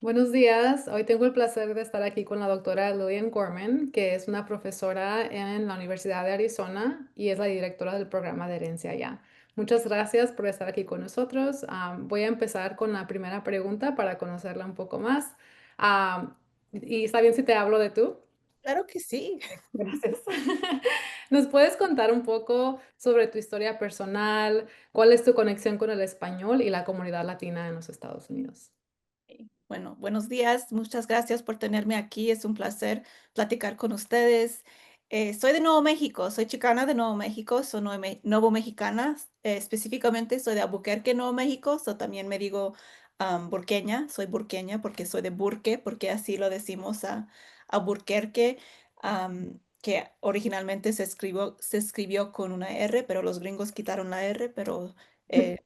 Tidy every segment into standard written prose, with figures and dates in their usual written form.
Buenos días. Hoy tengo el placer de estar aquí con la doctora Lillian Gorman, que es una profesora en la Universidad de Arizona y es la directora del programa de herencia allá. Muchas gracias por estar aquí con nosotros. Voy a empezar con la primera pregunta para conocerla un poco más. ¿Y está bien si te hablo de tú? Claro que sí. Gracias. ¿Nos puedes contar un poco sobre tu historia personal? ¿Cuál es tu conexión con el español y la comunidad latina en los Estados Unidos? Bueno, buenos días. Muchas gracias por tenerme aquí. Es un placer platicar con ustedes. Soy de Nuevo México, soy chicana de Nuevo México, soy nuevo mexicana. Específicamente soy de Albuquerque, Nuevo México. También me digo burqueña, soy burqueña porque soy de Burque, porque así lo decimos a Burquerque, que originalmente se escribió con una R, pero los gringos quitaron la R, pero eh,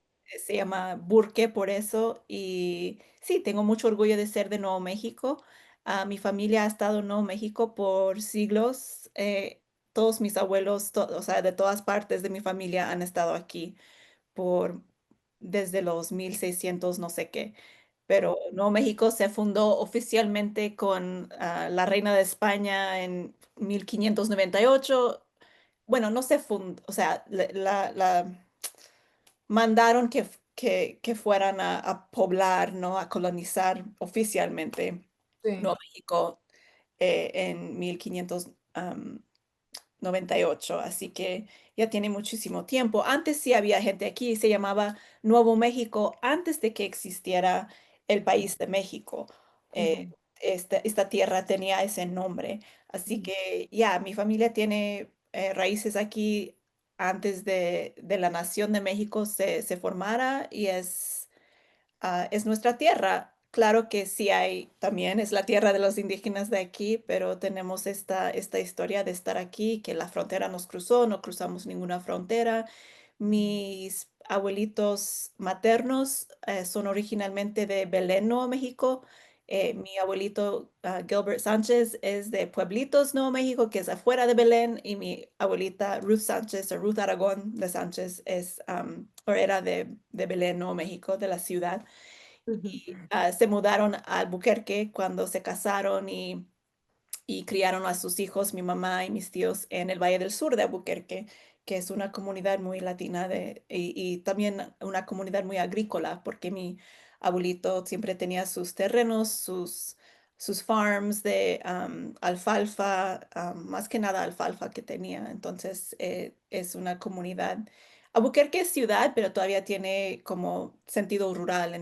se llama Burke por eso. Y sí, tengo mucho orgullo de ser de Nuevo México. Mi familia ha estado en Nuevo México por siglos. Todos mis abuelos, o sea, de todas partes de mi familia han estado aquí por desde los 1600 no sé qué. Pero Nuevo México se fundó oficialmente con la reina de España en 1598. Bueno, no se fundó, o sea, mandaron que fueran a poblar, ¿no? A colonizar oficialmente Sí. Nuevo México en 1598, así que ya tiene muchísimo tiempo. Antes sí había gente aquí, se llamaba Nuevo México antes de que existiera el país de México. Eh, Ujú, esta tierra tenía ese nombre, así ujú, que ya, mi familia tiene raíces aquí antes de la nación de México se formara y es nuestra tierra. Claro que sí hay, también es la tierra de los indígenas de aquí, pero tenemos esta historia de estar aquí, que la frontera nos cruzó, no cruzamos ninguna frontera. Mis abuelitos maternos son originalmente de Belén, Nuevo México. Mi abuelito Gilbert Sánchez es de Pueblitos, Nuevo México, que es afuera de Belén, y mi abuelita Ruth Sánchez o Ruth Aragón de Sánchez o era de Belén, Nuevo México, de la ciudad. ujú. Y se mudaron a Albuquerque cuando se casaron y criaron a sus hijos, mi mamá y mis tíos, en el Valle del Sur de Albuquerque, que es una comunidad muy latina y también una comunidad muy agrícola, porque mi abuelito siempre tenía sus terrenos, sus farms de alfalfa, más que nada alfalfa que tenía. Entonces, es una comunidad. Albuquerque es ciudad, pero todavía tiene como sentido rural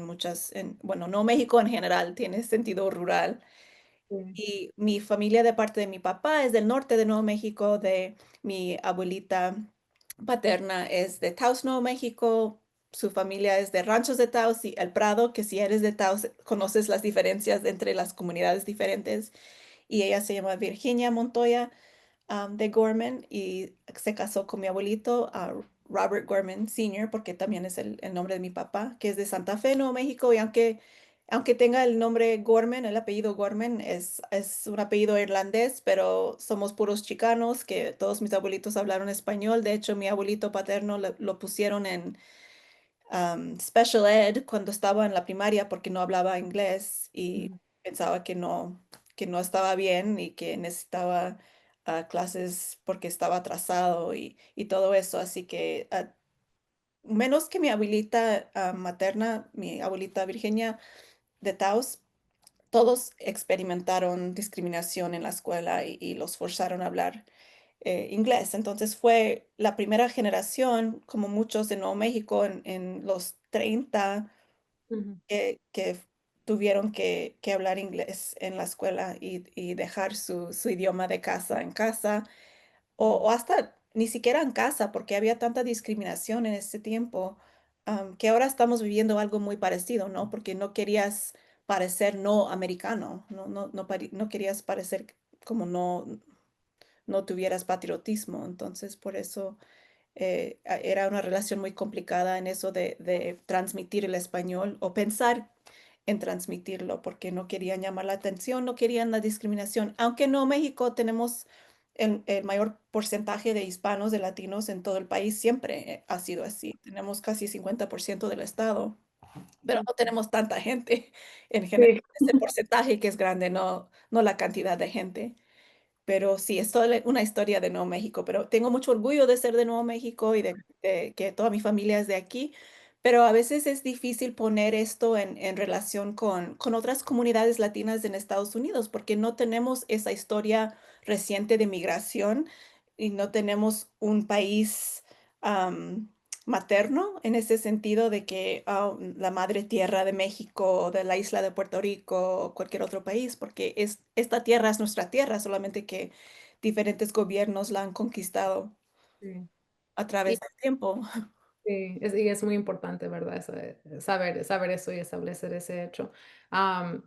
bueno, no México en general, tiene sentido rural. Sí. Y mi familia de parte de mi papá es del norte de Nuevo México, de mi abuelita paterna es de Taos, Nuevo México, su familia es de Ranchos de Taos y El Prado, que si eres de Taos conoces las diferencias entre las comunidades diferentes. Y ella se llama Virginia Montoya de Gorman y se casó con mi abuelito, Robert Gorman Sr., porque también es el nombre de mi papá, que es de Santa Fe, Nuevo México, y aunque tenga el nombre Gorman, el apellido Gorman es un apellido irlandés, pero somos puros chicanos, que todos mis abuelitos hablaron español. De hecho, mi abuelito paterno lo pusieron en special ed cuando estaba en la primaria porque no hablaba inglés y Ujú. pensaba que no estaba bien y que necesitaba clases porque estaba atrasado y todo eso. Así que menos que mi abuelita materna, mi abuelita Virginia de Taos, todos experimentaron discriminación en la escuela y los forzaron a hablar inglés. Entonces fue la primera generación, como muchos de Nuevo México en los 30, Ujú. que tuvieron que hablar inglés en la escuela y dejar su idioma de casa en casa, o hasta ni siquiera en casa, porque había tanta discriminación en ese tiempo, que ahora estamos viviendo algo muy parecido, ¿no? Porque no querías parecer no americano, no querías parecer como no tuvieras patriotismo. Entonces, por eso era una relación muy complicada en eso de transmitir el español o pensar en transmitirlo, porque no querían llamar la atención, no querían la discriminación. Aunque no, México tenemos el mayor porcentaje de hispanos, de latinos en todo el país, siempre ha sido así. Tenemos casi 50% del estado. pero no Ujú. tenemos tanta gente en general. Sí, Es el porcentaje que es grande, no la cantidad de gente. Pero sí, es toda una historia de Nuevo México, pero tengo mucho orgullo de ser de Nuevo México y de que toda mi familia es de aquí, pero a veces es difícil poner esto en relación con otras comunidades latinas en Estados Unidos, porque no tenemos esa historia reciente de migración y no tenemos un país materno en ese sentido de que la madre tierra de México, o de la isla de Puerto Rico, o cualquier otro país, porque esta tierra es nuestra tierra, solamente que diferentes gobiernos la han conquistado sí. a través del tiempo. Sí, y es muy importante, ¿verdad? Saber eso y establecer ese hecho. Am,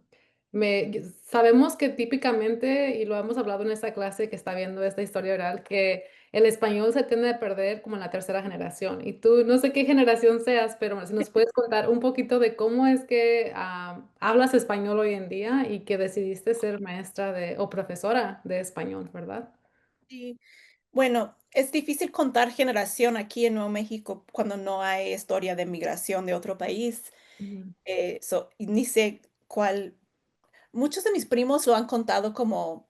sabemos que típicamente, y lo hemos hablado en esta clase que está viendo esta historia oral, que el español se tiende a perder como en la tercera generación. Y tú, no sé qué generación seas, pero si nos puedes contar un poquito de cómo es que hablas español hoy en día y que decidiste ser maestra o profesora de español, ¿verdad? Sí. Bueno, es difícil contar generación aquí en Nuevo México cuando no hay historia de migración de otro país. Ujú, Y ni sé cuál. Muchos de mis primos lo han contado como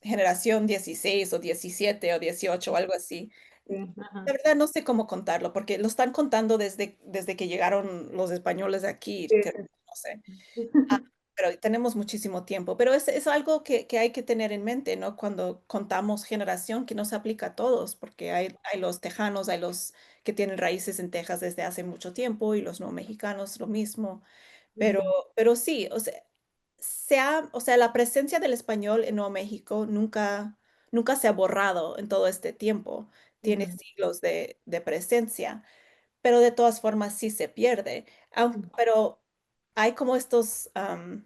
generación 16 o 17 o 18 o algo así. sí, ajá. La verdad no sé cómo contarlo, porque lo están contando desde que llegaron los españoles de aquí, Sí, que sí. no sé. Ah, pero tenemos muchísimo tiempo. Pero es algo que hay que tener en mente, ¿no? Cuando contamos generación, que no se aplica a todos, porque hay los tejanos, hay los que tienen raíces en Texas desde hace mucho tiempo y los no mexicanos lo mismo. Pero, Ujú, pero sí, o sea, la presencia del español en Nuevo México nunca se ha borrado en todo este tiempo. Tiene ujú, siglos de presencia, pero de todas formas sí se pierde. Pero hay como estos,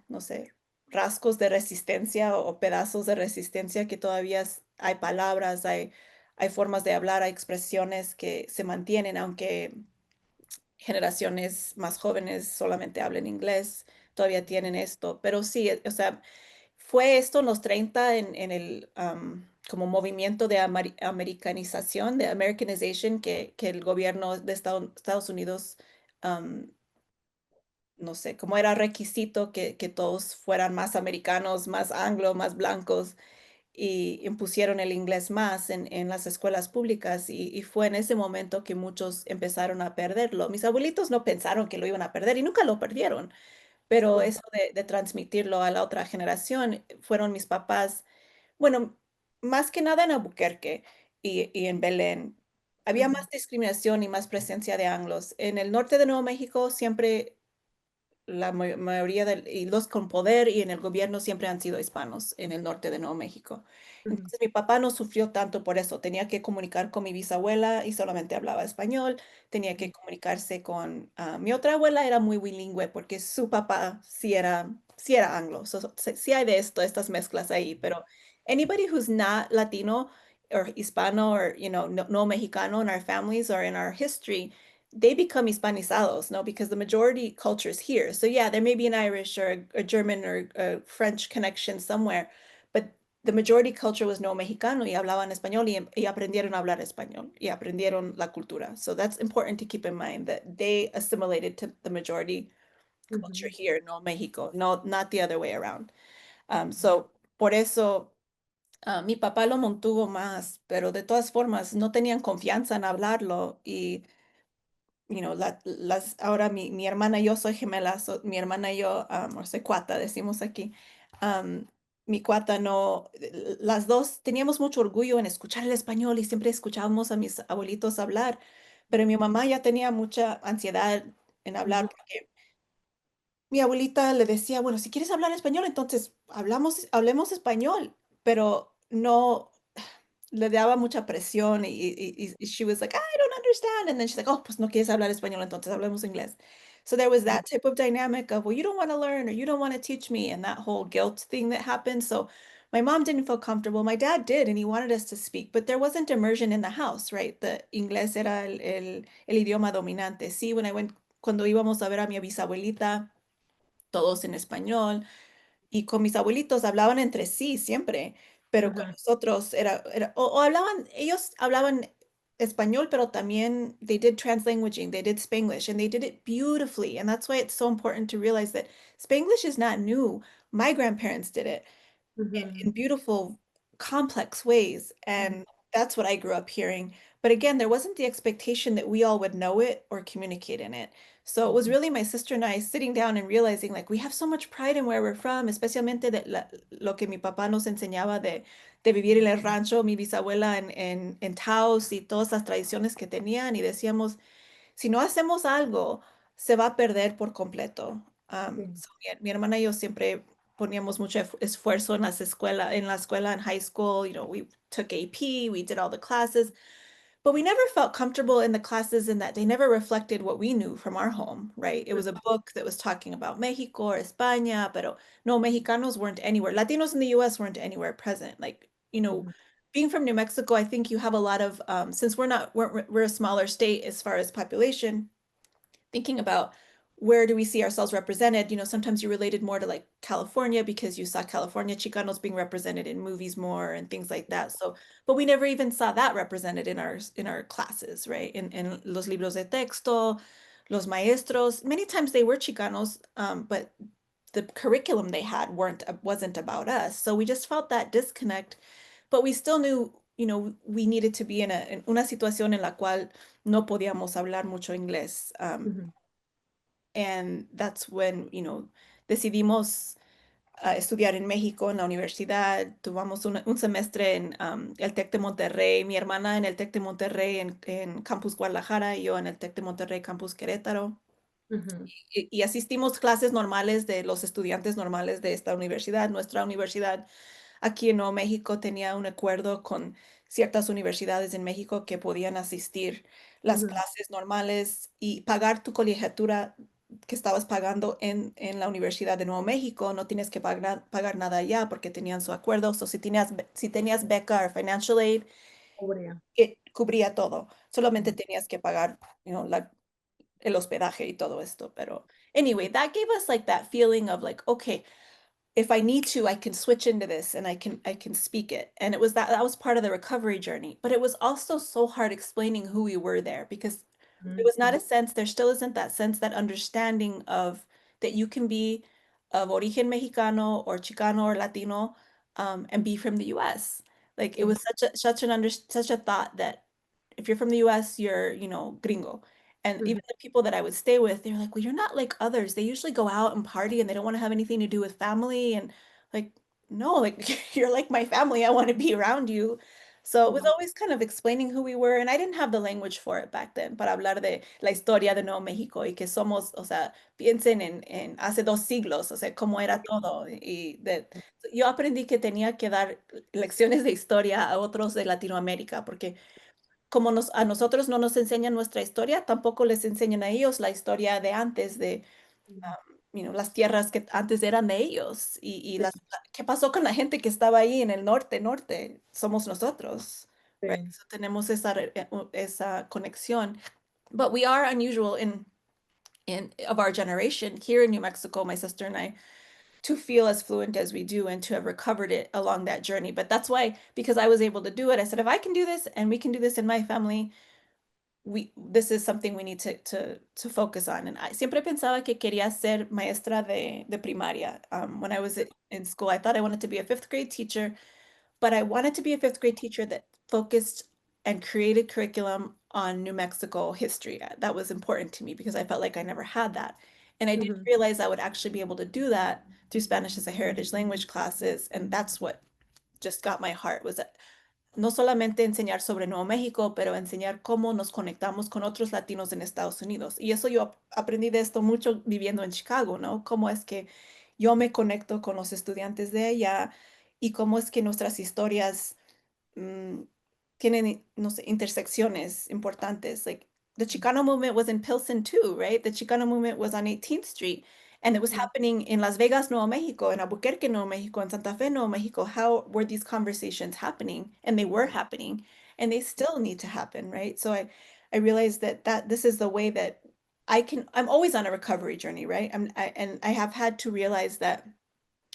no sé, rasgos de resistencia o pedazos de resistencia que todavía hay palabras, hay formas de hablar, hay expresiones que se mantienen, aunque generaciones más jóvenes solamente hablen inglés, todavía tienen esto. Pero sí, o sea, fue esto en los 30 en el como movimiento de americanización, de Americanization, que el gobierno de Estados Unidos, am, no sé, como era requisito que todos fueran más americanos, más anglo, más blancos, y impusieron el inglés más en las escuelas públicas, y fue en ese momento que muchos empezaron a perderlo. Mis abuelitos no pensaron que lo iban a perder y nunca lo perdieron, pero sí, eso de transmitirlo a la otra generación fueron mis papás. Bueno, más que nada en Albuquerque y en Belén. Había ujú, más discriminación y más presencia de anglos. En el norte de Nuevo México siempre la mayoría y los con poder y en el gobierno siempre han sido hispanos en el norte de Nuevo México. ujú, Entonces mi papá no sufrió tanto por eso. Tenía que comunicar con mi bisabuela y solamente hablaba español. Tenía que comunicarse con mi otra abuela, era muy bilingüe porque su papá sí era anglo. Sí hay de esto, estas mezclas ahí, pero anybody who's not Latino or Hispano or, no Mexicano in our families or in our history, they become Hispanizados, no? Because the majority culture is here. So yeah, there may be an Irish or a German or a French connection somewhere, but the majority culture was no mexicano y hablaban español y aprendieron a hablar español y aprendieron la cultura. So that's important to keep in mind that they assimilated to the majority culture ujú, here, no Mexico, no, not the other way around. So por eso mi papá lo mantuvo más, pero de todas formas no tenían confianza en hablarlo y ahora mi hermana y yo soy gemelas, mi hermana y yo, o soy cuata, decimos aquí. am, Mi cuata no, las dos teníamos mucho orgullo en escuchar el español y siempre escuchábamos a mis abuelitos hablar, pero mi mamá ya tenía mucha ansiedad en hablar ujú, porque mi abuelita le decía, bueno, si quieres hablar español, entonces hablemos español, pero no le daba mucha presión y she was like, I don't understand. And then she's like, oh, pues no quieres hablar español, entonces hablemos inglés. So there was ujú, that type of dynamic of, well, you don't want to learn or you don't want to teach me, and that whole guilt thing that happened. So my mom didn't feel comfortable. My dad did, and he wanted us to speak, but there wasn't immersion in the house, right? The inglés era el idioma dominante. Sí, cuando íbamos a ver a mi bisabuelita, todos en español, y con mis abuelitos hablaban entre sí siempre, pero con ujú, nosotros o hablaban, ellos hablaban español, pero también they did translanguaging, they did Spanglish, and they did it beautifully. And that's why it's so important to realize that Spanglish is not new. My grandparents did it Ujú, in beautiful, complex ways. ujú, And that's what I grew up hearing. But again, there wasn't the expectation that we all would know it or communicate in it. So it was ujú, really my sister and I sitting down and realizing like we have so much pride in where we're from, especialmente lo que mi papá nos enseñaba de vivir en el rancho, mi bisabuela en Taos y todas las tradiciones que tenían y decíamos, si no hacemos algo, se va a perder por completo. sí, So mi hermana y yo siempre poníamos mucho esfuerzo en en la escuela, en high school. We took AP, we did all the classes, but we never felt comfortable in the classes in that they never reflected what we knew from our home, right? It was a book that was talking about Mexico or España, pero no, Mexicanos weren't anywhere. Latinos in the US weren't anywhere present. Like, ujú, being from New Mexico, I think you have a lot of, since we're a smaller state as far as population, thinking about where do we see ourselves represented, sometimes you related more to like California because you saw California Chicanos being represented in movies more and things like that. So, but we never even saw that represented in our classes, right? In los libros de texto, los maestros. Many times they were Chicanos, but the curriculum they had wasn't about us. So we just felt that disconnect, but we still knew, we needed to be en una situación en la cual no podíamos hablar mucho inglés. ujú, And that's when, decidimos estudiar en México, en la universidad. Tuvimos un semestre en el TEC de Monterrey, mi hermana en el TEC de Monterrey en Campus Guadalajara y yo en el TEC de Monterrey, Campus Querétaro. ujú, Y asistimos clases normales de los estudiantes normales de esta universidad. Nuestra universidad aquí en Nuevo México tenía un acuerdo con ciertas universidades en México que podían asistir las ujú, clases normales y pagar tu colegiatura que estabas pagando en la Universidad de Nuevo México. No tienes que pagar nada allá porque tenían su acuerdo. O si tenías beca o financial aid, cubría, cubría todo. Solamente ujú, tenías que pagar, el hospedaje y todo esto. Pero anyway, that gave us like that feeling of like, okay, if I need to, I can switch into this and I can speak it. And it was that was part of the recovery journey. But it was also so hard explaining who we were there because there was not ujú, a sense, there still isn't that sense, that understanding of that you can be of origen Mexicano or Chicano or Latino, and be from the US. Like it sí, was such a thought that if you're from the US, you're, gringo. And ujú, even the people that I would stay with, they're like, well, you're not like others. They usually go out and party and they don't want to have anything to do with family. And like, no, like you're like my family. I want to be around you. So it was ujú, always kind of explaining who we were. And I didn't have the language for it back then, para hablar de la historia de Nuevo México y que somos, o sea, piensen en hace 2 siglos, o sea, cómo era todo. Yo aprendí que tenía que dar lecciones de historia a otros de Latinoamérica, porque como a nosotros no nos enseñan nuestra historia, tampoco les enseñan a ellos la historia de antes, de ujú, las tierras que antes eran de ellos y sí, qué pasó con la gente que estaba ahí en el norte, somos nosotros, right? sí, So tenemos esa conexión. But we are unusual in of our generation here in New Mexico, my sister and I, to feel as fluent as we do and to have recovered it along that journey. But that's why, because I was able to do it, I said, if I can do this and we can do this in my family, this is something we need to focus on. And I siempre pensaba que quería ser maestra de primaria. When I was in school, I thought I wanted to be a fifth grade teacher, but I wanted to be a fifth grade teacher that focused and created curriculum on New Mexico history. That was important to me because I felt like I never had that. And I didn't ujú, realize I would actually be able to do that through Spanish as a heritage language classes. And that's what just got my heart, was that no solamente enseñar sobre Nuevo México, pero enseñar cómo nos conectamos con otros latinos en Estados Unidos. Y eso yo aprendí de esto mucho viviendo en Chicago, ¿no? Cómo es que yo me conecto con los estudiantes de allá y cómo es que nuestras historias mm, tienen, no sé, intersecciones importantes. Like the Chicano movement was in Pilsen too, right? The Chicano movement was on 18th Street, and it was ujú, happening in Las Vegas, Nuevo Mexico, in Albuquerque, Nuevo Mexico, in Santa Fe, Nuevo Mexico. How were these conversations happening? And they were happening, and they still need to happen, right? So I realized that this is the way that I'm always on a recovery journey, right? And I have had to realize that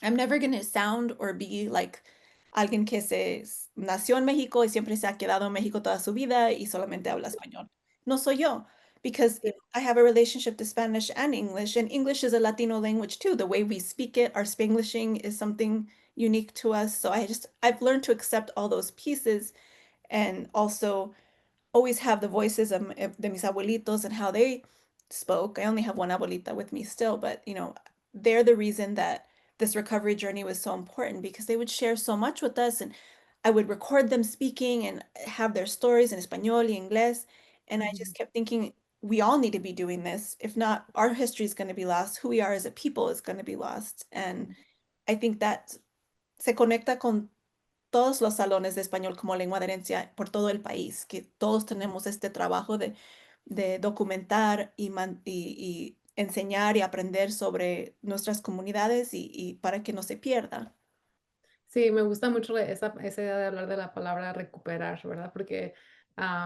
I'm never going to sound or be like alguien que nació en México y siempre se ha quedado en México toda su vida y solamente habla español. No soy yo, because Sí, I have a relationship to Spanish and English is a Latino language too. The way we speak it, our Spanglishing is something unique to us. So I've learned to accept all those pieces and also always have the voices of de mis abuelitos and how they spoke. I only have one abuelita with me still, but they're the reason that this recovery journey was so important because they would share so much with us and I would record them speaking and have their stories in español y inglés. And I ujú. just kept thinking, we all need to be doing this. If not, our history is going to be lost. Who we are as a people is going to be lost. And I think that se conecta con todos los salones de español como lengua de herencia por todo el país, que todos tenemos este trabajo de documentar y enseñar y aprender sobre nuestras comunidades y para que no se pierda. Sí, me gusta mucho esa idea de hablar de la palabra recuperar, ¿verdad? Porque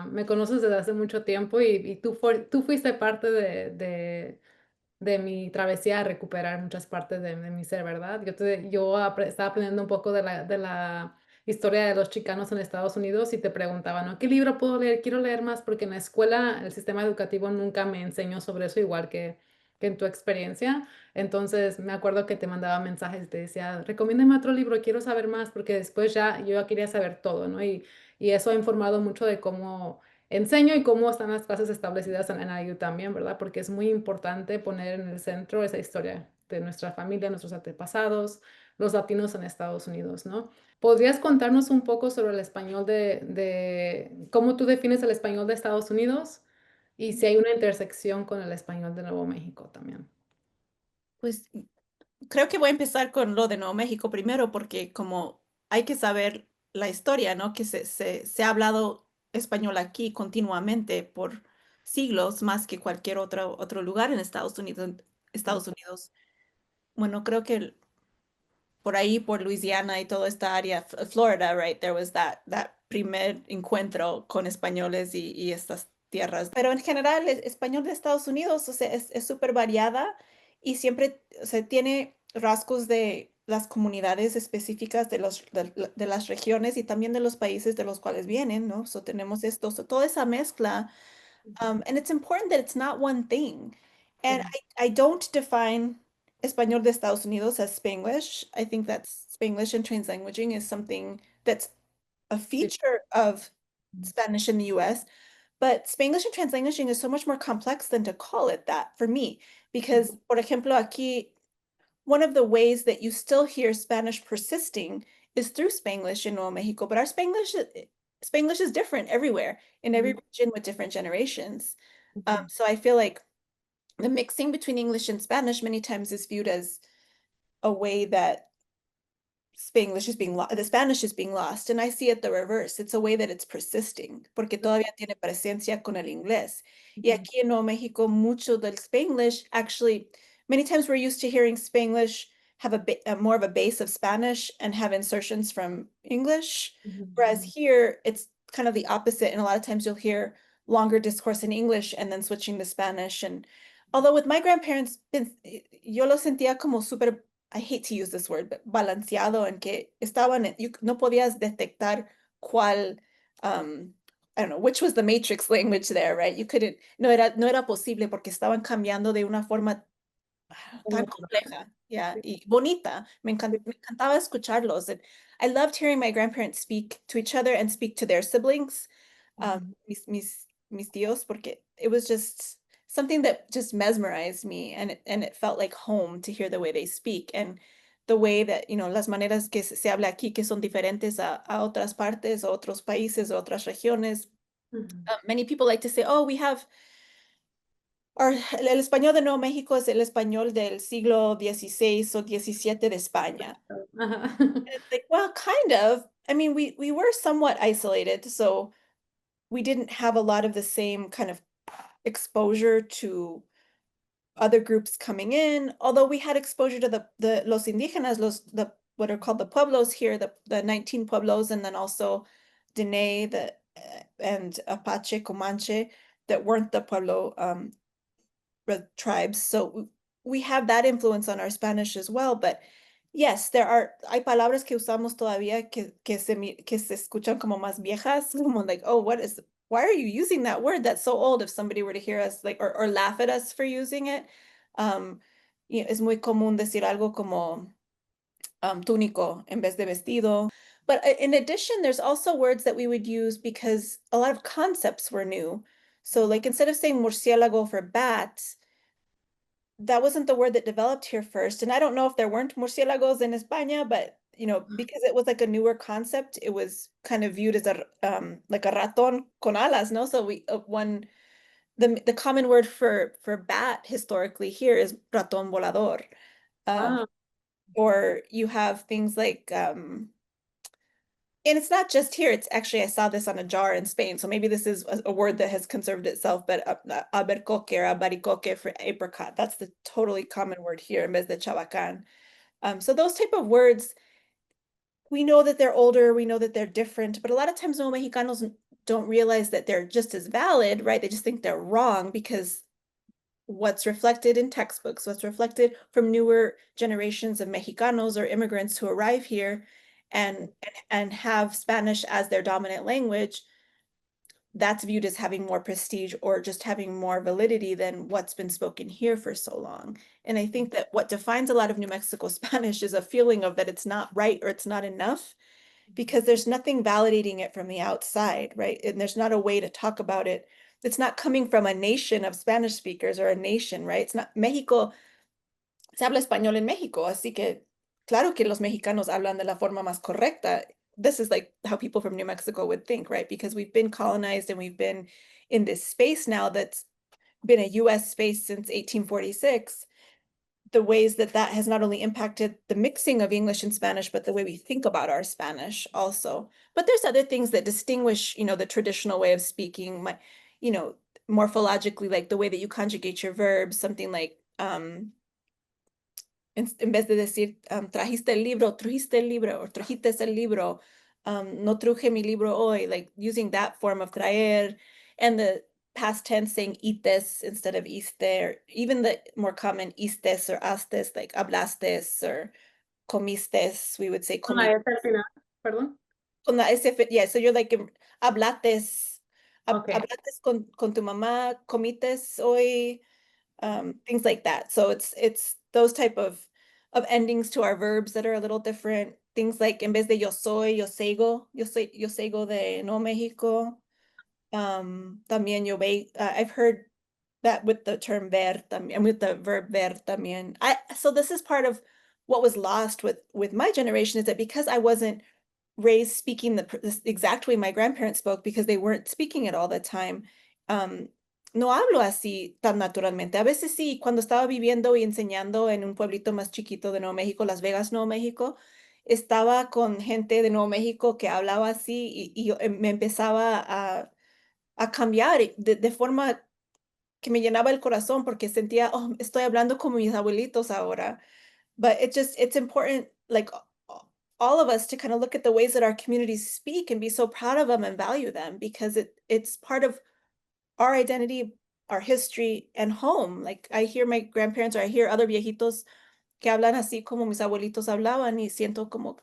me conoces desde hace mucho tiempo y tú fuiste parte de mi travesía a recuperar muchas partes de mi ser, ¿verdad? Estaba aprendiendo un poco de la historia de los chicanos en Estados Unidos y te preguntaba, ¿no? ¿Qué libro puedo leer? Quiero leer más porque en la escuela el sistema educativo nunca me enseñó sobre eso, igual que en tu experiencia. Entonces me acuerdo que te mandaba mensajes y te decía, recomiéndame otro libro, quiero saber más porque después yo ya quería saber todo, ¿no? Y eso ha informado mucho de cómo enseño y cómo están las clases establecidas en NIU también, ¿verdad? Porque es muy importante poner en el centro esa historia de nuestra familia, nuestros antepasados, los latinos en Estados Unidos, ¿no? ¿Podrías contarnos un poco sobre el español de cómo tú defines el español de Estados Unidos y si hay una intersección con el español de Nuevo México también? Pues creo que voy a empezar con lo de Nuevo México primero, porque como hay que saber la historia, ¿no? Que se ha hablado español aquí continuamente por siglos, más que cualquier otro lugar en Estados Unidos. Estados Unidos. Bueno, creo que por ahí, por Louisiana y toda esta área, Florida, right? There was that primer encuentro con españoles y estas tierras. Pero en general, el español de Estados Unidos, o sea, es súper variada y siempre, o sea, tiene rasgos de las comunidades específicas de las regiones y también de los países de los cuales vienen, ¿no? So tenemos esto, so toda esa mezcla. And it's important that it's not one thing. And Ujú, I don't define Español de Estados Unidos as Spanglish. I think that Spanglish and translanguaging is something that's a sí, feature of Spanish in the US. But Spanglish and translanguaging is so much more complex than to call it that for me. Because, ujú, por ejemplo, aquí, one of the ways that you still hear Spanish persisting is through Spanglish in Nuevo Mexico, but our Spanglish is different everywhere in every ujú, region with different generations. ujú, So I feel like the mixing between English and Spanish many times is viewed as a way that the Spanish is being lost, and I see it the reverse. It's a way that it's persisting, porque todavía tiene presencia con el inglés. Y ujú, aquí en Nuevo México, mucho del Spanglish, actually, many times we're used to hearing Spanglish have a more of a base of Spanish and have insertions from English, ujú, whereas ujú, here it's kind of the opposite, and a lot of times you'll hear longer discourse in English and then switching to Spanish. And although with my grandparents, yo lo sentía como súper, I hate to use this word, but balanceado en que no podías detectar cuál, I don't know, which was the matrix language there, right? You couldn't, no era posible porque estaban cambiando de una forma muy tan natural. compleja, yeah, Sí, y bonita. sí, Me encantaba escucharlos. And I loved hearing my grandparents speak to each other and speak to their siblings, ujú. mis tíos, porque it was just something that just mesmerized me, and it felt like home to hear the way they speak and the way that, las maneras que se habla aquí que son diferentes a otras partes, a otros países, a otras regiones. Ujú. Many people like to say, oh, we have el español de Nuevo México es el español del siglo XVI o XVII de España. Ajá. And it's like, well, kind of. I mean, we were somewhat isolated, so we didn't have a lot of the same kind of exposure to other groups coming in, although we had exposure to the los indígenas, the what are called the pueblos here, the 19 pueblos, and then also Dene, and Apache, Comanche, that weren't the pueblo tribes. So we have that influence on our Spanish as well. But Yes, hay palabras que usamos todavía que se escuchan como más viejas, como like, oh, why are you using that word? That's so old. If somebody were to hear us like, or laugh at us for using it. Um, es muy común decir algo como túnico en vez de vestido. But in addition, there's also words that we would use because a lot of concepts were new. So like instead of saying murciélago for bat, that wasn't the word that developed here first. And I don't know if there weren't murciélagos in España, but because it was like a newer concept, it was kind of viewed as a like a ratón con alas, no? So we one the common word for bat historically here is ratón volador. Um, Ah, or you have things like and it's not just here. It's actually, I saw this on a jar in Spain. So maybe this is a word that has conserved itself, but albaricoque or albaricoque for apricot. That's the totally common word here in vez de chabacán. So those type of words, we know that they're older, we know that they're different, but a lot of times no Mexicanos don't realize that they're just as valid, right? They just think they're wrong because what's reflected in textbooks, what's reflected from newer generations of Mexicanos or immigrants who arrive here and and have Spanish as their dominant language, that's viewed as having more prestige or just having more validity than what's been spoken here for so long. And I think that what defines a lot of New Mexico Spanish is a feeling of that it's not right or it's not enough because there's nothing validating it from the outside, right? And there's not a way to talk about it. It's not coming from a nation of Spanish speakers or a nation, right? It's not México, se habla español en México, así que claro que los mexicanos hablan de la forma más correcta. This is like how people from New Mexico would think, right? Because we've been colonized and we've been in this space now that's been a US space since 1846. The ways that that has not only impacted the mixing of English and Spanish, but the way we think about our Spanish also. But there's other things that distinguish, the traditional way of speaking, you know, morphologically, like the way that you conjugate your verbs, something like en vez de decir trajiste el libro, or trajiste el libro, no truje mi libro hoy, like using that form of traer, and the past tense saying ites instead of iste, or even the more common istes or astes, like hablastes or comistes, we would say con la comi. S al final, perdón. Con la SF, yeah, so you're like, hablates, Ok. hablates con tu mamá, comites hoy, things like that. So it's those type of endings to our verbs that are a little different. Things like en vez de yo soy, yo sego de no México. También I've heard that with the term ver también, with the verb ver también. So this is part of what was lost with my generation is that because I wasn't raised speaking the exact way my grandparents spoke because they weren't speaking it all the time. No hablo así tan naturalmente. A veces sí, cuando estaba viviendo y enseñando en un pueblito más chiquito de Nuevo México, Las Vegas, Nuevo México, estaba con gente de Nuevo México que hablaba así y me empezaba a cambiar de forma que me llenaba el corazón porque sentía, oh, estoy hablando como mis abuelitos ahora. But it's important, like all of us to kind of look at the ways that our communities speak and be so proud of them and value them because it's part of our identity, our history and home. Like I hear my grandparents or I hear other viejitos que hablan así como mis abuelitos hablaban y siento como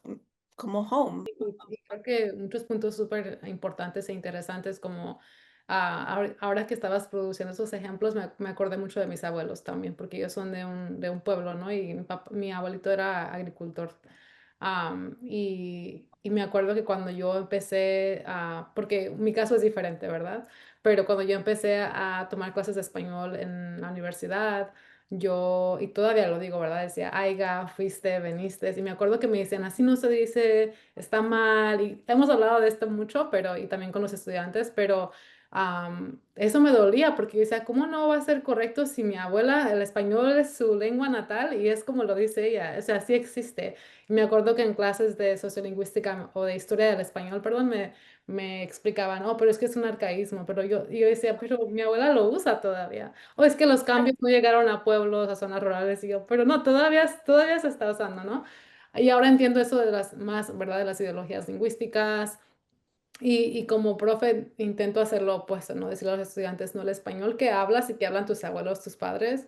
home. Y creo que muchos puntos súper importantes e interesantes como ahora que estabas produciendo esos ejemplos, me acordé mucho de mis abuelos también, porque ellos son de un pueblo, ¿no? Y mi abuelito era agricultor. Y me acuerdo que cuando yo empecé porque mi caso es diferente, ¿verdad? Pero cuando yo empecé a tomar clases de español en la universidad, y todavía lo digo, ¿verdad? Decía, aiga, fuiste, veniste. Y me acuerdo que me decían, así no se dice, está mal. Y hemos hablado de esto mucho, y también con los estudiantes, pero eso me dolía porque yo decía, ¿cómo no va a ser correcto si mi abuela, el español es su lengua natal y es como lo dice ella? O sea, sí existe. Y me acuerdo que en clases de sociolingüística o de historia del español, perdón, me explicaban, oh, pero es que es un arcaísmo, pero yo decía, pero mi abuela lo usa todavía. O es que los cambios no llegaron a pueblos, a zonas rurales, y yo, pero no, todavía se está usando, ¿no? Y ahora entiendo eso de las más, ¿verdad? De las ideologías lingüísticas. Y como profe intento hacerlo opuesto, ¿no? Decirle a los estudiantes, no el español que hablas y que hablan tus abuelos, tus padres,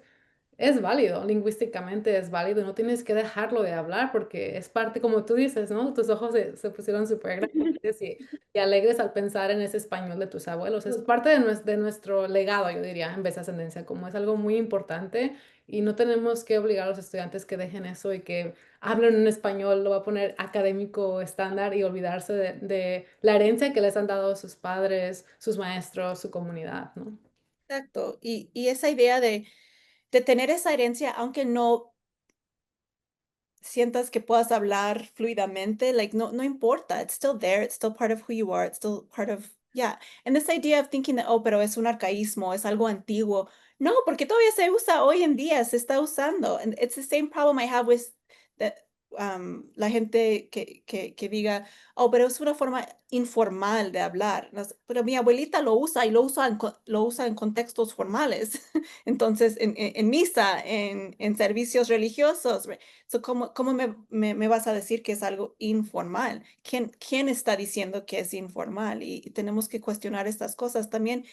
Es válido, lingüísticamente es válido, no tienes que dejarlo de hablar porque es parte, como tú dices, ¿no? Tus ojos se pusieron súper grandes y alegres al pensar en ese español de tus abuelos. Es parte de nuestro legado, yo diría, en vez de ascendencia, como es algo muy importante y no tenemos que obligar a los estudiantes que dejen eso y que hablen un español, lo va a poner académico estándar y olvidarse de la herencia que les han dado sus padres, sus maestros, su comunidad, ¿no? Exacto. Y esa idea de tener esa herencia, aunque no sientas que puedas hablar fluidamente, like, no importa, it's still there, it's still part of who you are, it's still part of yeah. And this idea of thinking that, oh, pero es un arcaísmo, es algo antiguo. No, porque todavía se usa hoy en día, se está usando. And it's the same problem I have with that, la gente que diga, oh, pero es una forma informal de hablar. Pero mi abuelita lo usa y lo usa en contextos formales. Entonces, en misa, en servicios religiosos. So, ¿cómo me vas a decir que es algo informal? ¿Quién está diciendo que es informal? Y tenemos que cuestionar estas cosas. También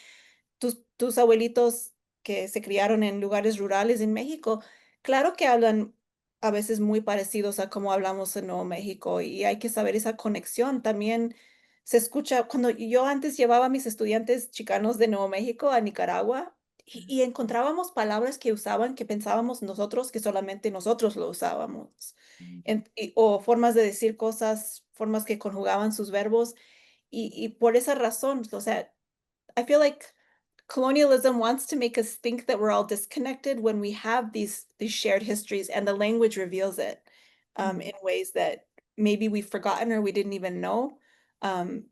tus abuelitos que se criaron en lugares rurales en México, claro que hablan a veces muy parecidos a cómo hablamos en Nuevo México y hay que saber esa conexión. También se escucha, cuando yo antes llevaba a mis estudiantes chicanos de Nuevo México a Nicaragua y encontrábamos palabras que usaban que pensábamos nosotros que solamente nosotros lo usábamos. O formas de decir cosas, formas que conjugaban sus verbos y por esa razón, o sea, I feel like colonialism wants to make us think that we're all disconnected when we have these shared histories and the language reveals it in ways that maybe we've forgotten or we didn't even know. Um,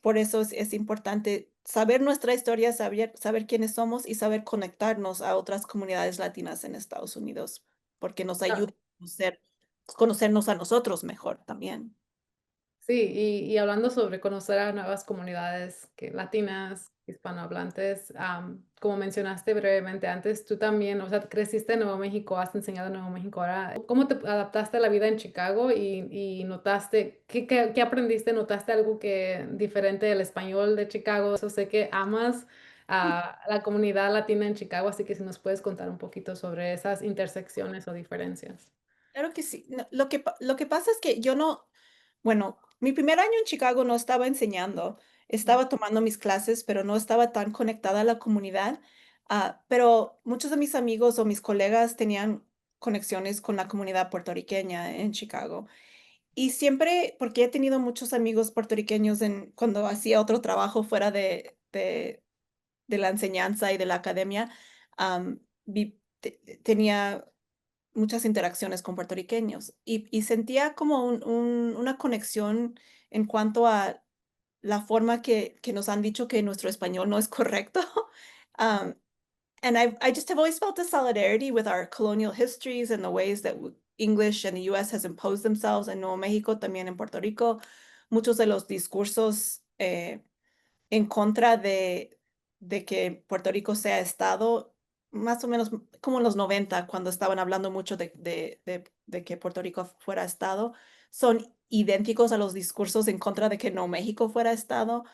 por eso es importante saber nuestra historia, saber quiénes somos y saber conectarnos a otras comunidades latinas en Estados Unidos, porque nos ayuda a conocernos a nosotros mejor también. Sí, y hablando sobre conocer a nuevas comunidades latinas, hispanohablantes, como mencionaste brevemente antes, tú también, o sea, creciste en Nuevo México, has enseñado en Nuevo México. Ahora, ¿cómo te adaptaste a la vida en Chicago y notaste, qué aprendiste? ¿Notaste algo diferente del español de Chicago? Eso sé que amas a la comunidad latina en Chicago, así que si nos puedes contar un poquito sobre esas intersecciones o diferencias. Claro que sí. No, lo que pasa es que yo no, bueno, mi primer año en Chicago no estaba enseñando, estaba tomando mis clases, pero no estaba tan conectada a la comunidad. Pero muchos de mis amigos o mis colegas tenían conexiones con la comunidad puertorriqueña en Chicago. Y siempre, porque he tenido muchos amigos puertorriqueños cuando hacía otro trabajo fuera de la enseñanza y de la academia, tenía muchas interacciones con puertorriqueños y sentía como una conexión en cuanto a la forma que nos han dicho que nuestro español no es correcto. Um, and I just have always felt a solidarity with our colonial histories and the ways that English and the US has imposed themselves en Nuevo México, también en Puerto Rico. Muchos de los discursos en contra de que Puerto Rico sea estado, más o menos como en los 90 cuando estaban hablando mucho de que Puerto Rico fuera estado, son idénticos a los discursos en contra de que no México fuera estado.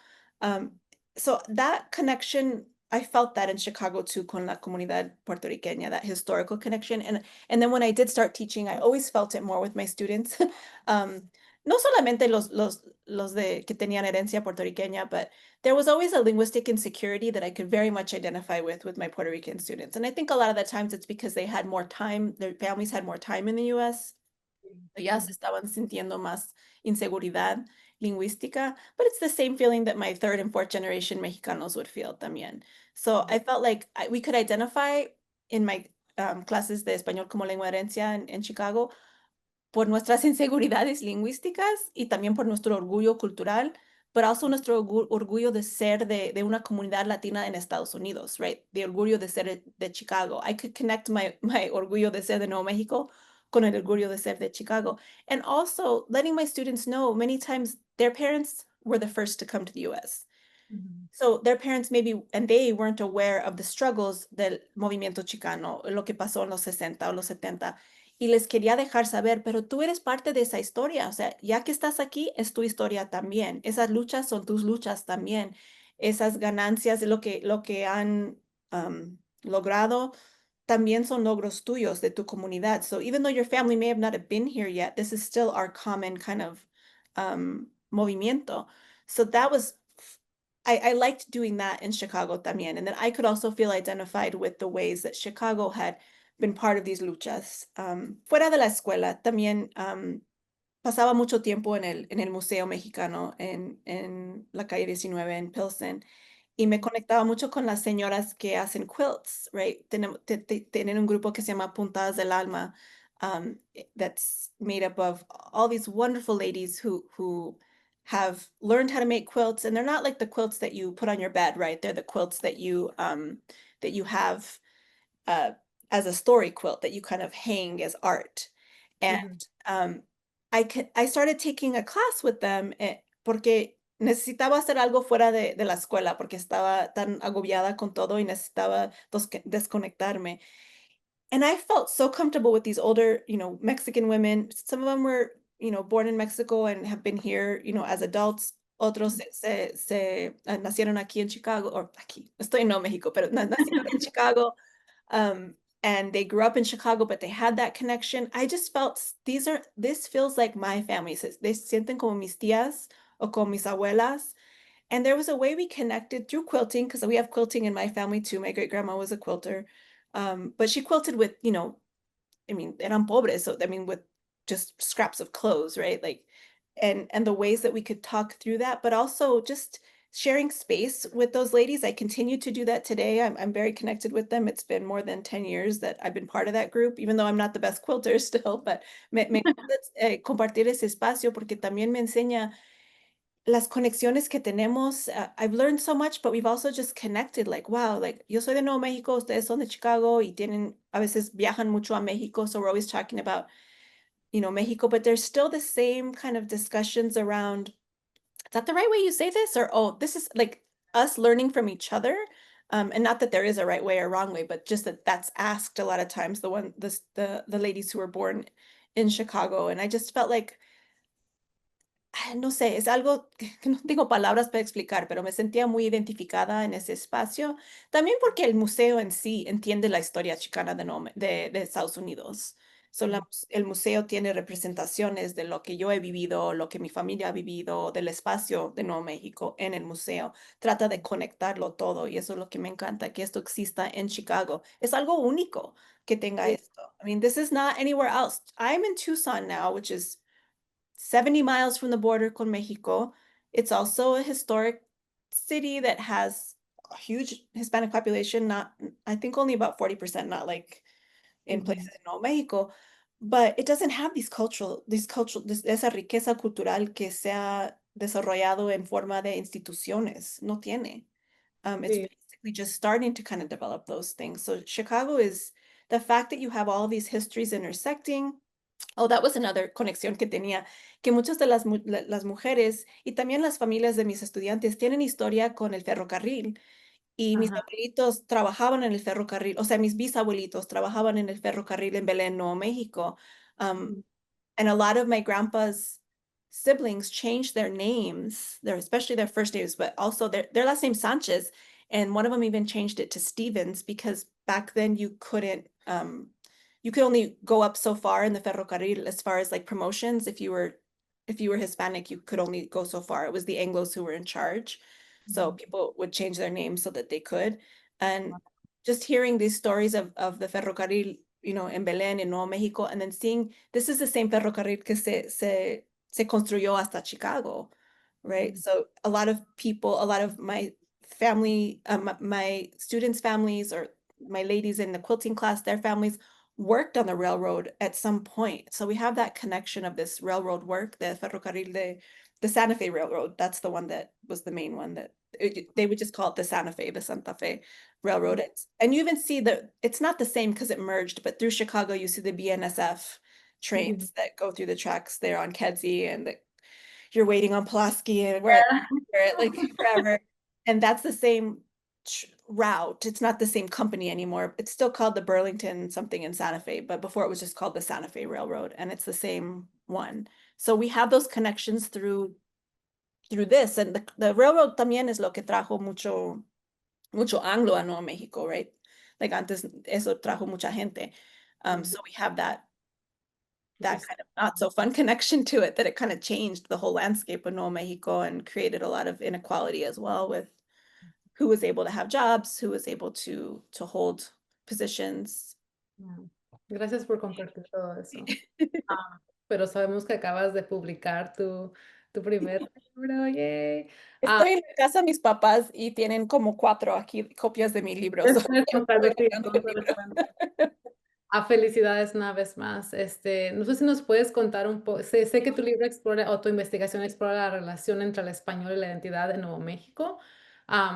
Um, so that connection, I felt that in Chicago too, con la comunidad puertorriqueña, that historical connection. And then when I did start teaching, I always felt it more with my students. um, no solamente los de que tenían herencia puertorriqueña, but there was always a linguistic insecurity that I could very much identify with my Puerto Rican students. And I think a lot of the times it's because they had more time, their families had more time in the US. Ya se estaban sintiendo más inseguridad lingüística, but it's the same feeling that my third and fourth generation Mexicanos would feel también. So I felt like we could identify in my classes de español como lengua de herencia en Chicago por nuestras inseguridades lingüísticas y también por nuestro orgullo cultural, pero also nuestro orgullo de ser de una comunidad latina en Estados Unidos, right? The orgullo de ser de Chicago. I could connect my orgullo de ser de Nuevo México con el orgullo de ser de Chicago. And also letting my students know many times their parents were the first to come to the US. Ujú. So their parents maybe, and they weren't aware of the struggles del movimiento chicano, lo que pasó en los 60 o los 70. Y les quería dejar saber, pero tú eres parte de esa historia. O sea, ya que estás aquí, es tu historia también. Esas luchas son tus luchas también. Esas ganancias, lo que han logrado, también son logros tuyos de tu comunidad. So even though your family may have not have been here yet, this is still our common kind of movimiento. So that was, I liked doing that in Chicago también. And then I could also feel identified with the ways that Chicago had been part of these luchas. Fuera de la escuela, también pasaba mucho tiempo en el Museo Mexicano en la calle 19 en Pilsen y me conectaba mucho con las señoras que hacen quilts, right? Tienen un grupo que se llama Puntadas del Alma, that's made up of all these wonderful ladies who have learned how to make quilts, and they're not like the quilts that you put on your bed, right? They're the quilts that you have uh, as a story quilt that you kind of hang as art. And Ujú, um, I started taking a class with them porque necesitaba hacer algo fuera de la escuela porque estaba tan agobiada con todo y necesitaba desconectarme. And I felt so comfortable with these older, Mexican women. Some of them were, born in Mexico and have been here, as adults. Otros nacieron aquí en Chicago, o aquí, estoy en Nuevo México, pero nacieron en Chicago, and they grew up in Chicago, but they had that connection. I just felt this feels like my family. They sienten como mis tías o como mis abuelas. And there was a way we connected through quilting because we have quilting in my family too. My great grandma was a quilter. But she quilted with, I mean, eran pobres, so I mean, with just scraps of clothes, right? Like, and the ways that we could talk through that, but also just sharing space with those ladies. I continue to do that today. I'm very connected with them. It's been more than 10 years that I've been part of that group, even though I'm not the best quilter still, but me encanta compartir ese espacio porque también me enseña las conexiones que tenemos. I've learned so much, but we've also just connected. Like, wow, like yo soy de Nuevo México, ustedes son de Chicago y tienen, a veces viajan mucho a México. So we're always talking about, Mexico, but there's still the same kind of discussions around, is that the right way you say this? Or, oh, this is like us learning from each other. And not that there is a right way or wrong way, but just that that's asked a lot of times, the ladies who were born in Chicago. And I just felt like, no sé, es algo que no tengo palabras para explicar, pero me sentía muy identificada en ese espacio. También porque el museo en sí entiende la historia chicana de Estados Unidos. ujú. El museo tiene representaciones de lo que yo he vivido, lo que mi familia ha vivido, del espacio de Nuevo México en el museo. Trata de conectarlo todo y eso es lo que me encanta, que esto exista en Chicago. Es algo único que tenga Sí, esto. I mean, this is not anywhere else. I'm in Tucson now, which is 70 miles from the border con Mexico. It's also a historic city that has a huge Hispanic population, not, I think only about 40%, not like in ujú, places in Nuevo Mexico, but it doesn't have esa riqueza cultural que se ha desarrollado en forma de instituciones. No tiene. It's sí, basically just starting to kind of develop those things. So Chicago is the fact that you have all these histories intersecting. Oh, that was another conexión que tenía, que muchas de las mujeres y también las familias de mis estudiantes tienen historia con el ferrocarril y mis ajá, abuelitos trabajaban en el ferrocarril, o sea, mis bisabuelitos trabajaban en el ferrocarril en Belén, Nuevo México. Um, ujú, and a lot of my grandpa's siblings changed their names, especially their first names, but also their last name Sanchez. And one of them even changed it to Stevens because back then you could only go up so far in the ferrocarril as far as like promotions. If you were Hispanic, you could only go so far. It was the Anglos who were in charge. So ujú, people would change their names so that they could. And just hearing these stories of the ferrocarril, in Belén, in Nuevo Mexico, and then seeing this is the same ferrocarril que se construyó hasta Chicago, right? ujú, So a lot of people, a lot of my family, my students' families, or my ladies in the quilting class, their families worked on the railroad at some point. So we have that connection of this railroad work, the ferrocarril the Santa Fe Railroad. That's the one that was the main one that they would just call it the Santa Fe Railroad. And you even see it's not the same because it merged, but through Chicago, you see the BNSF ujú. trains that go through the tracks there on Kedzie, and you're waiting on Pulaski and Yeah. where it like forever. And that's the same route. It's not the same company anymore. It's still called the Burlington something in Santa Fe, but before it was just called the Santa Fe Railroad, and it's the same one. So we have those connections through this, and the railroad también es lo que trajo mucho anglo a Nuevo Mexico, right? like antes eso trajo mucha gente. Sí, So we have sí, that kind of not so fun connection to it that it kind of changed the whole landscape of Nuevo Mexico and created a lot of inequality as well with who was able to have jobs, who was able to hold positions. mm. Gracias por compartir todo eso. Pero sabemos que acabas de publicar tu primer libro, yay. Estoy en la casa de mis papás y tienen como 4 aquí copias de mi libro, so Después estoy contarle, sí, leyendo el entonces les libro. cuento. Felicidades una vez más. No sé si nos puedes contar un poco, sé que tu libro explora, o tu investigación explora la relación entre el español y la identidad de Nuevo México.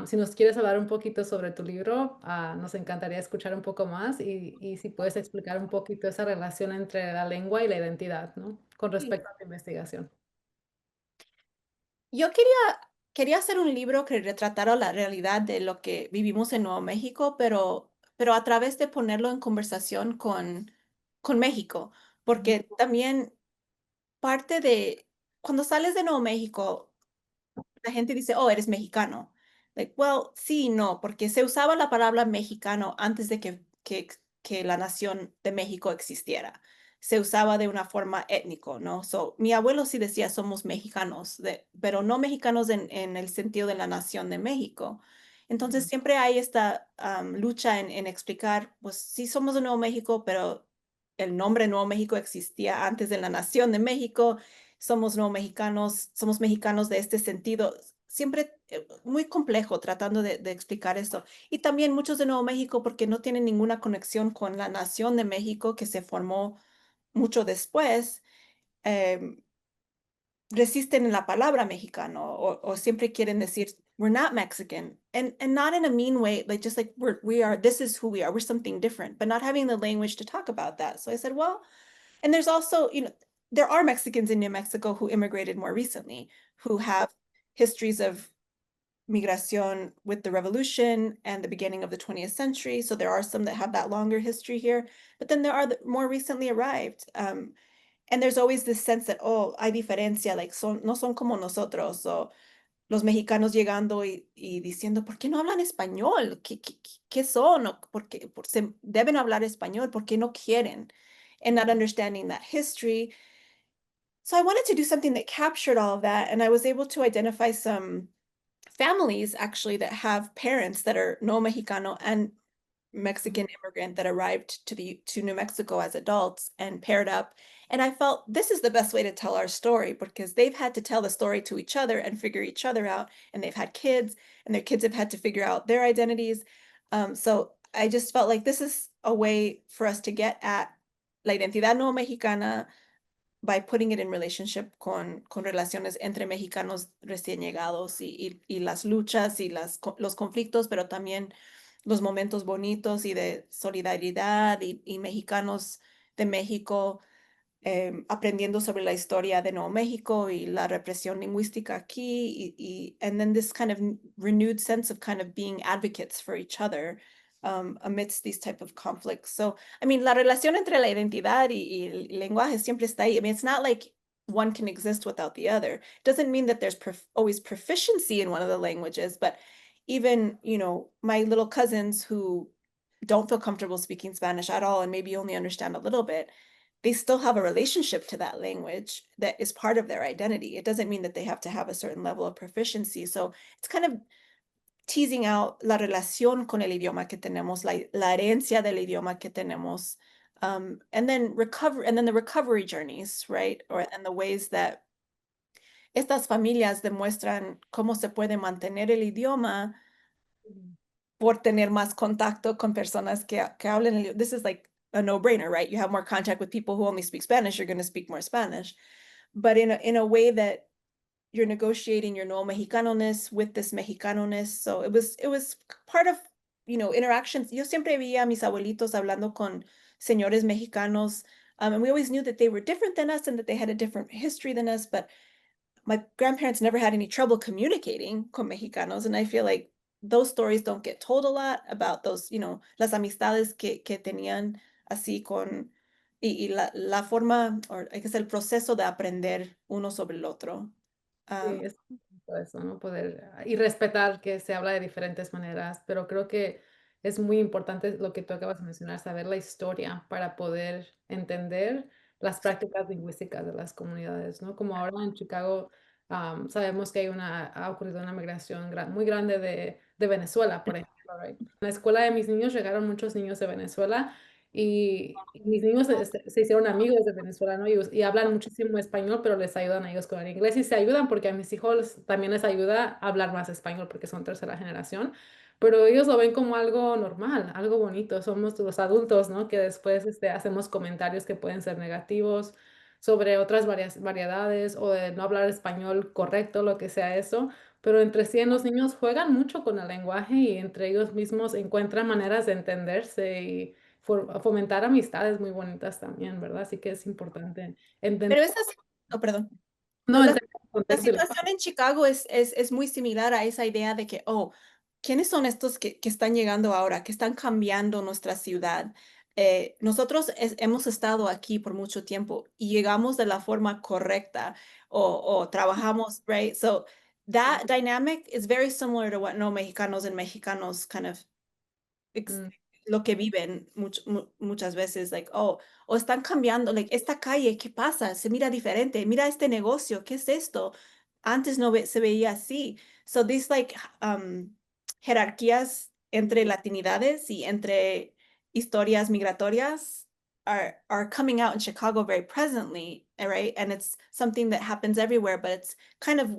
Si nos quieres hablar un poquito sobre tu libro, nos encantaría escuchar un poco más y si puedes explicar un poquito esa relación entre la lengua y la identidad, ¿no? Con Sí. respecto a tu investigación. Yo quería hacer un libro que retratara la realidad de lo que vivimos en Nuevo México, pero a través de ponerlo en conversación con México, Ujú, porque también parte de cuando sales de Nuevo México, la gente dice, oh, eres mexicano. Like, well, sí, y no, porque se usaba la palabra mexicano antes de que la nación de México existiera. Se usaba de una forma étnico, ¿no? So, mi abuelo sí decía somos mexicanos, pero no mexicanos en el sentido de la nación de México. Entonces ujú, siempre hay esta lucha en explicar, pues sí somos de Nuevo México, pero el nombre Nuevo México existía antes de la nación de México, somos no mexicanos, somos mexicanos de este sentido. Siempre muy complejo tratando de explicar esto. Y también muchos de Nuevo México porque no tienen ninguna conexión con la nación de México que se formó mucho después, em, resisten en la palabra mexicano o siempre quieren decir, we're not Mexican. And not in a mean way, like just like we are, this is who we are, we're something different, but not having the language to talk about that. So I said, well, and there's also, there are Mexicans in New Mexico who immigrated more recently, who have histories of migration with the revolution and the beginning of the 20th century. So there are some that have that longer history here, but then there are the more recently arrived. And there's always this sense that, oh, hay diferencia, like no son como nosotros, o los mexicanos llegando y diciendo, ¿por qué no hablan español? ¿Qué son? ¿O se deben hablar español? ¿Por qué no quieren? And not understanding that history. So I wanted to do something that captured all of that. And I was able to identify some families actually that have parents that are no Mexicano and ujú. Mexican immigrant that arrived to New Mexico as adults and paired up. And I felt this is the best way to tell our story because they've had to tell the story to each other and figure each other out. And they've had kids, and their kids have had to figure out their identities. So I just felt like this is a way for us to get at la identidad no mexicana by putting it in relationship con relaciones entre mexicanos recién llegados y las luchas y los conflictos, pero también los momentos bonitos y de solidaridad y mexicanos de México aprendiendo sobre la historia de Nuevo México y la represión lingüística aquí and then this kind of renewed sense of kind of being advocates for each other amidst these type of conflicts. So, I mean, la relación entre la identidad y el lenguaje siempre está ahí. I mean, it's not like one can exist without the other. It doesn't mean that there's always proficiency in one of the languages, but even, my little cousins who don't feel comfortable speaking Spanish at all and maybe only understand a little bit, they still have a relationship to that language that is part of their identity. It doesn't mean that they have to have a certain level of proficiency. So it's kind of teasing out la relación con el idioma que tenemos, la herencia del idioma que tenemos, and then the recovery journeys, right? And the ways that estas familias demuestran cómo se puede mantener el idioma por tener más contacto con personas que hablen el This is like a no-brainer, right? You have more contact with people who only speak Spanish, you're going to speak more Spanish. But in a way that you're negotiating your no mexicano-ness with this mexicano-ness. So it was part of, interactions. Yo siempre veía a mis abuelitos hablando con señores mexicanos, and we always knew that they were different than us and that they had a different history than us, but my grandparents never had any trouble communicating con mexicanos, and I feel like those stories don't get told a lot about those, las amistades que tenían así con y la forma, or I guess el proceso de aprender uno sobre el otro. Sí, Um, es bonito eso, ¿no? Poder y respetar que se habla de diferentes maneras, pero creo que es muy importante lo que tú acabas de mencionar, saber la historia para poder entender las Sí. prácticas lingüísticas de las comunidades, ¿no? Como ahora en Chicago, sabemos que ha ocurrido una migración muy grande de Venezuela, por ejemplo, right? En la escuela de mis niños llegaron muchos niños de Venezuela y mis niños se hicieron amigos de Venezuela, ¿no? Y hablan muchísimo español, pero les ayudan a ellos con el inglés y se ayudan porque a mis hijos también les ayuda a hablar más español porque son tercera generación, pero ellos lo ven como algo normal, algo bonito. Somos los adultos, ¿no? Que después hacemos comentarios que pueden ser negativos sobre otras variedades o de no hablar español correcto, lo que sea eso. Pero entre sí los niños juegan mucho con el lenguaje y entre ellos mismos encuentran maneras de entenderse y fomentar amistades muy bonitas también, ¿verdad? Así que es importante entender, Pero esas, oh, perdón. No, no entender el la contexto y la... situación en Chicago es muy similar a esa idea de que, oh, ¿quiénes son estos que están llegando ahora, que están cambiando nuestra ciudad? Nosotros hemos estado aquí por mucho tiempo y llegamos de la forma correcta o trabajamos, right? So that dynamic is very similar to what no mexicanos and mexicanos kind of ex- Mm, lo que viven muchas veces, like, oh, o están cambiando, like, esta calle, ¿qué pasa? Se mira diferente, mira este negocio, ¿qué es esto? Antes no se veía así. So these like jerarquías entre latinidades y entre historias migratorias are coming out in Chicago very presently, right? And it's something that happens everywhere, but it's kind of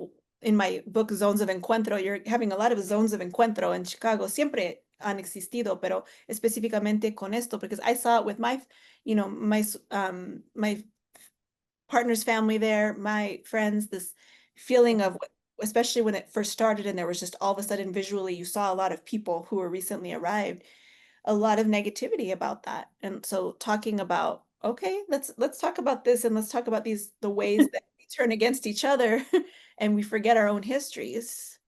in my book Zones of Encuentro, you're having a lot of zones of encuentro in Chicago. Siempre han existido, pero específicamente con esto, because I saw it with my, my partner's family there, my friends, this feeling of, especially when it first started and there was just all of a sudden visually, you saw a lot of people who were recently arrived, a lot of negativity about that. And so talking about, okay, let's talk about this and let's talk about the ways that we turn against each other and we forget our own histories.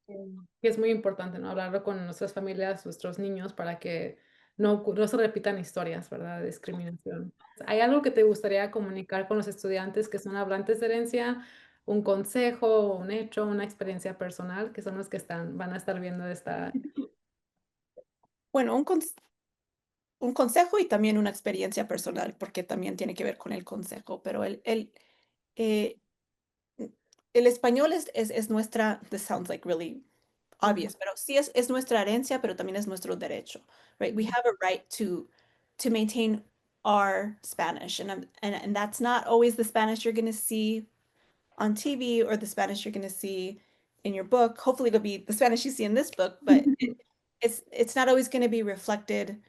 que es muy importante, ¿no? Hablarlo con nuestras familias, nuestros niños, para que no se repitan historias, ¿verdad? De discriminación. ¿Hay algo que te gustaría comunicar con los estudiantes que son hablantes de herencia? ¿Un consejo, un hecho, una experiencia personal, que son los que van a estar viendo esta... Bueno, un consejo y también una experiencia personal, porque también tiene que ver con el consejo, pero eh, el español es nuestra, this sounds like really Ujú, obvious, pero sí es nuestra herencia, pero también es nuestro derecho, right? We ujú, have a right to maintain our Spanish, and that's not always the Spanish you're going to see on TV or the Spanish you're going to see in your book. Hopefully, it'll be the Spanish you see in this book, but it's not always going to be reflected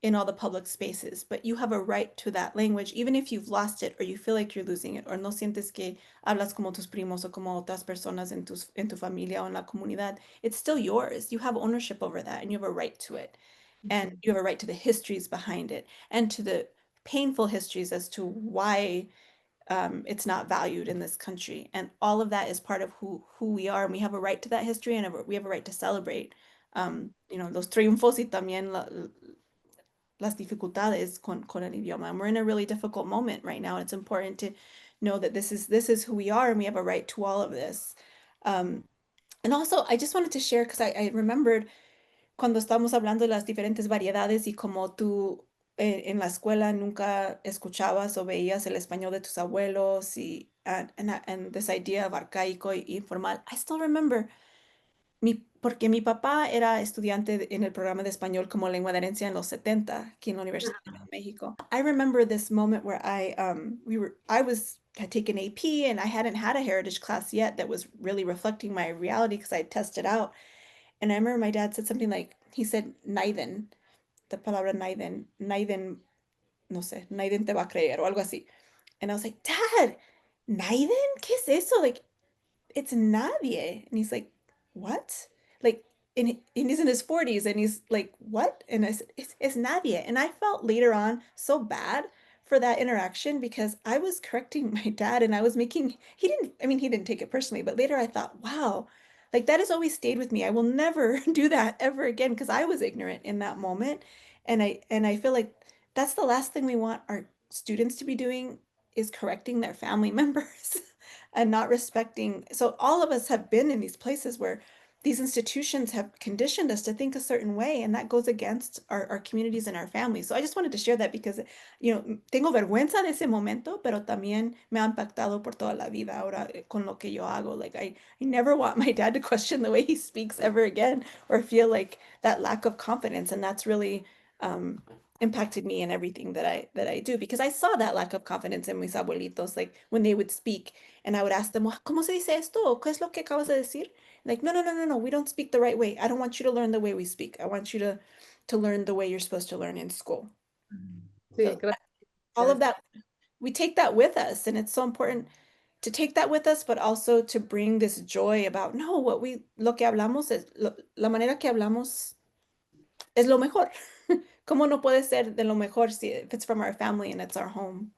in all the public spaces, but you have a right to that language, even if you've lost it or you feel like you're losing it, or no sientes que hablas como tus primos o como otras personas en tu familia o en la comunidad. It's still yours. You have ownership over that and you have a right to it. And ujú. you have a right to the histories behind it and to the painful histories as to why it's not valued in this country. And all of that is part of who we are. And we have a right to that history and we have a right to celebrate, los triunfos y también las dificultades con el idioma. And we're in a really difficult moment right now. And it's important to know that this is who we are and we have a right to all of this. Um, and also, I just wanted to share because I remembered cuando estamos hablando de las diferentes variedades y como tú en la escuela nunca escuchabas o veías el español de tus abuelos and this idea of arcaico y informal. I still remember porque mi papá era estudiante en el programa de español como lengua de herencia en los 70 aquí en la Universidad de México. I remember this moment where I had taken AP and I hadn't had a heritage class yet that was really reflecting my reality because I had tested out. And I remember my dad said something like, he said, Naiden, the palabra Naiden, no sé, Naiden te va a creer o algo así. And I was like, Dad, Naiden? ¿Qué es eso? Like, it's nadie. And he's like, what? Like, and he's in his 40s and he's like, what? And I said, it's nadie. And I felt later on so bad for that interaction because I was correcting my dad and I was making, he didn't take it personally, but later I thought, wow, like that has always stayed with me. I will never do that ever again because I was ignorant in that moment. And I feel like that's the last thing we want our students to be doing is correcting their family members and not respecting. So all of us have been in these places where these institutions have conditioned us to think a certain way, and that goes against our communities and our families. So I just wanted to share that because, tengo vergüenza de ese momento, pero también me ha impactado por toda la vida ahora con lo que yo hago. Like I never want my dad to question the way he speaks ever again or feel like that lack of confidence. And that's really impacted me in everything that I do because I saw that lack of confidence in mis abuelitos, like when they would speak and I would ask them, ¿Cómo se dice esto? ¿Qué es lo que acabas de decir? Like, no, no, no, no, no, we don't speak the right way. I don't want you to learn the way we speak. I want you to learn the way you're supposed to learn in school. Sí, So all of gracias. that, we take that with us, and it's so important to take that with us, but also to bring this joy about, no, lo que hablamos es, la manera que hablamos es lo mejor. ¿Cómo no puede ser de lo mejor si if it's from our family and it's our home?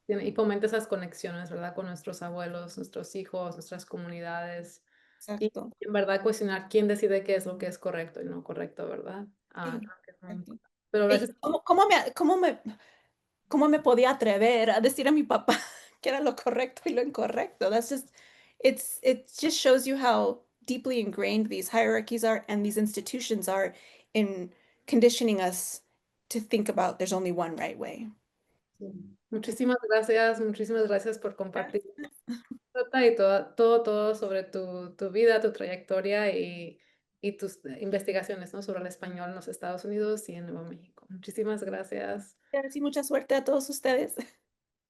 Y fomenta esas conexiones, ¿verdad? Con nuestros abuelos, nuestros hijos, nuestras comunidades. Y Exacto. en verdad cuestionar quién decide qué es lo que es correcto y no correcto, ¿verdad? Sí, Creo que es muy exacto. importante. Pero ¿Y gracias. cómo me podía atrever a decir a mi papá que era lo correcto y lo incorrecto? It just shows you how deeply ingrained these hierarchies are and these institutions are in conditioning us to think about there's only one right way. Sí. Muchísimas gracias por compartir Gracias. y todo sobre tu vida, tu trayectoria y tus investigaciones, ¿no? Sobre el español en los Estados Unidos y en Nuevo México. Muchísimas gracias. Y mucha suerte a todos ustedes.